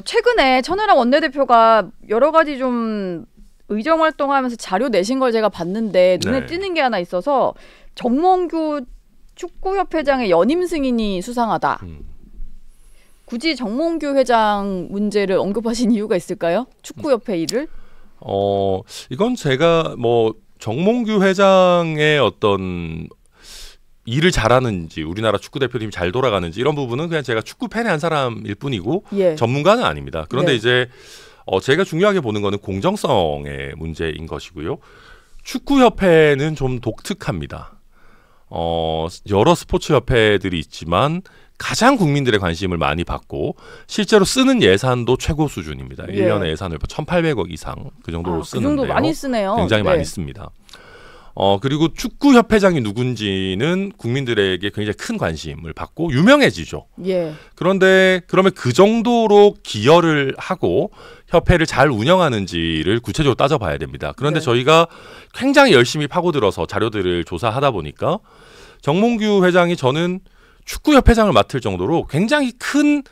최근에 천하람 원내대표가 여러 가지 좀 의정 활동하면서 자료 내신 걸 제가 봤는데 눈에 네. 띄는 게 하나 있어서 정몽규 축구협회장의 연임 승인이 수상하다. 굳이 정몽규 회장 문제를 언급하신 이유가 있을까요? 축구협회 일을? 이건 제가 뭐 정몽규 회장의 어떤 일을 잘하는지 우리나라 축구 대표팀이 잘 돌아가는지 이런 부분은 그냥 제가 축구 팬의 한 사람일 뿐이고 예. 전문가는 아닙니다. 그런데 네. 이제 제가 중요하게 보는 거는 공정성의 문제인 것이고요. 축구협회는 좀 독특합니다. 여러 스포츠 협회들이 있지만 가장 국민들의 관심을 많이 받고 실제로 쓰는 예산도 최고 수준입니다. 예. 1년에 예산을 1,800억 이상 그 정도로 쓰는데요. 그 정도 많이 쓰네요. 굉장히 네. 많이 씁니다. 그리고 축구협회장이 누군지는 국민들에게 굉장히 큰 관심을 받고 유명해지죠. 예. 그런데 그러면 그 정도로 기여를 하고 협회를 잘 운영하는지를 구체적으로 따져봐야 됩니다. 그런데 네. 저희가 굉장히 열심히 파고들어서 자료들을 조사하다 보니까 정몽규 회장이 저는 축구협회장을 맡을 정도로 굉장히 큰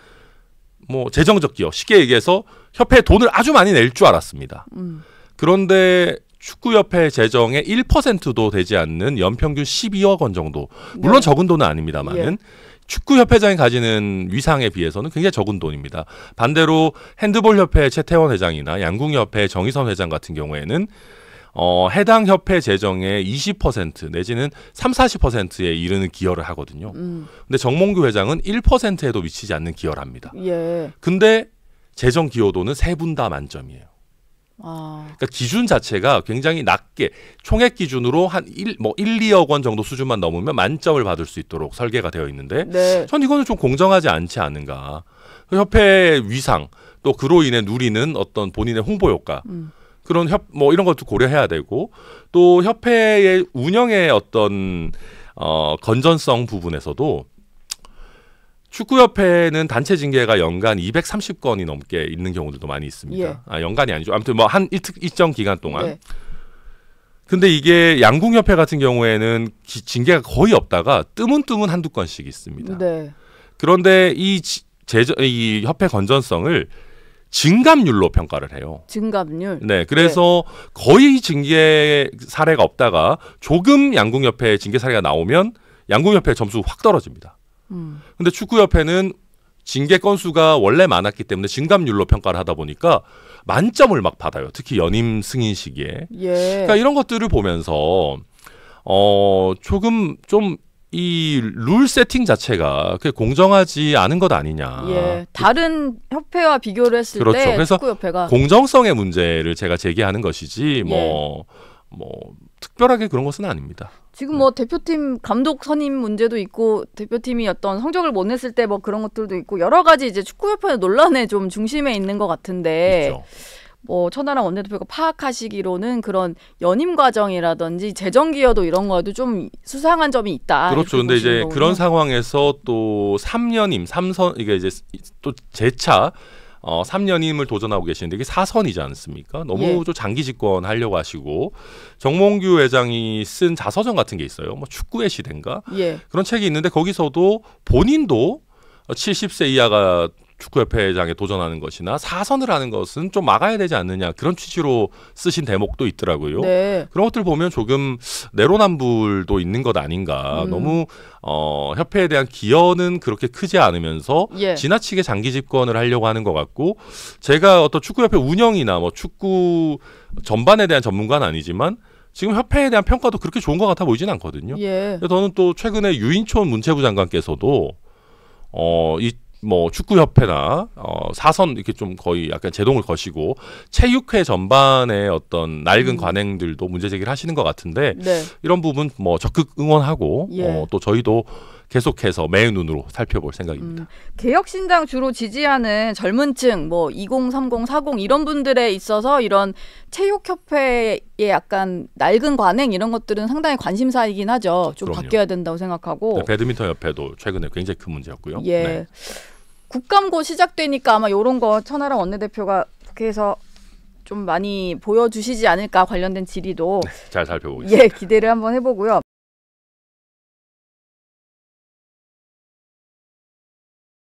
뭐 재정적 기여, 쉽게 얘기해서 협회에 돈을 아주 많이 낼 줄 알았습니다. 그런데 축구협회 재정의 1%도 되지 않는 연평균 12억 원 정도. 물론 네. 적은 돈은 아닙니다만은 예. 축구협회장이 가지는 위상에 비해서는 굉장히 적은 돈입니다. 반대로 핸드볼협회 최태원 회장이나 양궁협회 정의선 회장 같은 경우에는 해당 협회 재정의 20% 내지는 30-40%에 이르는 기여를 하거든요. 근데 정몽규 회장은 1%에도 미치지 않는 기여를 합니다. 예. 근데 재정 기여도는 세 분 다 만점이에요. 그러니까 기준 자체가 굉장히 낮게 총액 기준으로 한 1-2억 원 정도 수준만 넘으면 만점을 받을 수 있도록 설계가 되어 있는데 네. 전 이거는 좀 공정하지 않지 않은가. 그 협회의 위상 또 그로 인해 누리는 어떤 본인의 홍보 효과 그런 이런 것도 고려해야 되고 또 협회의 운영의 어떤 건전성 부분에서도 축구협회는 단체 징계가 연간 230건이 넘게 있는 경우들도 많이 있습니다. 예. 연간이 아니죠. 아무튼 뭐 한 일정 기간 동안. 네. 근데 이게 양궁협회 같은 경우에는 징계가 거의 없다가 뜨문뜨문 한두 건씩 있습니다. 네. 그런데 이 협회 건전성을 증감률로 평가를 해요. 증감률. 네, 그래서 거의 징계 사례가 없다가 조금 양궁협회 징계 사례가 나오면 양궁협회 점수 확 떨어집니다. 근데 축구협회는 징계 건수가 원래 많았기 때문에 증감률로 평가를 하다 보니까 만점을 막 받아요. 특히 연임 승인 시기에. 예. 그러니까 이런 것들을 보면서 조금 좀 이 룰 세팅 자체가 그게 공정하지 않은 것 아니냐. 예. 다른 협회와 비교를 했을 그렇죠. 때 그래서 축구협회가 공정성의 문제를 제가 제기하는 것이지 뭐 특별하게 그런 것은 아닙니다. 지금 뭐 대표팀 감독 선임 문제도 있고 대표팀이 어떤 성적을 못 냈을 때 뭐 그런 것들도 있고 여러 가지 이제 축구협회 논란의 좀 중심에 있는 것 같은데 그렇죠. 뭐 천하람 원내대표가 파악하시기로는 그런 연임 과정이라든지 재정 기여도 이런 거에도 좀 수상한 점이 있다. 그렇죠. 근데 이제 거군요. 그런 상황에서 또 3년임 3선 이게 이제 또 재차 3년임을 도전하고 계시는데 이게 4선이지 않습니까? 너무 좀 장기 집권 하려고 하시고 정몽규 회장이 쓴 자서전 같은 게 있어요. 뭐 축구의 시대인가? 그런 책이 있는데 거기서도 본인도 70세 이하가 축구협회장에 도전하는 것이나 4선을 하는 것은 좀 막아야 되지 않느냐 그런 취지로 쓰신 대목도 있더라고요. 네. 그런 것들 보면 조금 내로남불도 있는 것 아닌가. 너무 협회에 대한 기여는 그렇게 크지 않으면서 지나치게 장기 집권을 하려고 하는 것 같고 제가 어떤 축구협회 운영이나 뭐 축구 전반에 대한 전문가는 아니지만 지금 협회에 대한 평가도 그렇게 좋은 것 같아 보이진 않거든요. 저는 또 최근에 유인촌 문체부 장관께서도 뭐 축구협회나 4선 이렇게 좀 거의 약간 제동을 거시고 체육회 전반의 어떤 낡은 관행들도 문제 제기를 하시는 것 같은데 이런 부분 뭐 적극 응원하고 또 저희도 계속해서 매의 눈으로 살펴볼 생각입니다. 개혁신당 주로 지지하는 젊은층 뭐 20, 30, 40 이런 분들에 있어서 이런 체육협회의 약간 낡은 관행 이런 것들은 상당히 관심사이긴 하죠. 좀 그럼요. 바뀌어야 된다고 생각하고. 네, 배드민턴 협회도 최근에 굉장히 큰 문제였고요. 네. 국감고 시작되니까 아마 이런 거 천하람 원내대표가 국회에서 좀 많이 보여주시지 않을까 관련된 질의도 잘 살펴보겠습니다. 기대를 한번 해보고요.